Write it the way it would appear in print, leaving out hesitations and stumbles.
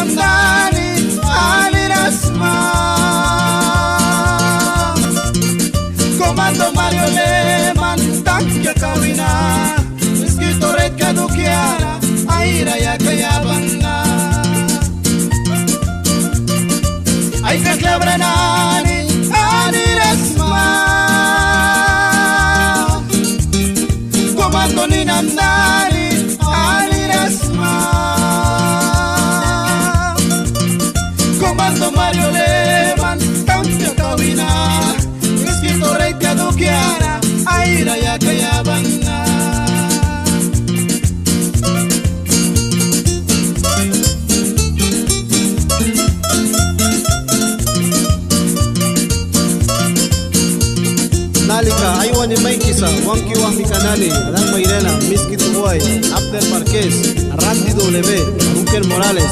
ninamdani alirasma. Comando Mario Leman tanque kawina Mosquito red kadukiara aira ya kayabanga. Ay kaklavranani alirasma. Comando ninamdani alirasma. Comando Mario Leman tanque kawina Mosquito red kadukiara aira ya kayabanga. Nalika aywa ni maikisa wanki wahmi kanali Adan Mairena Miski Tuguay Abdel Marquez Randy W Ruker Morales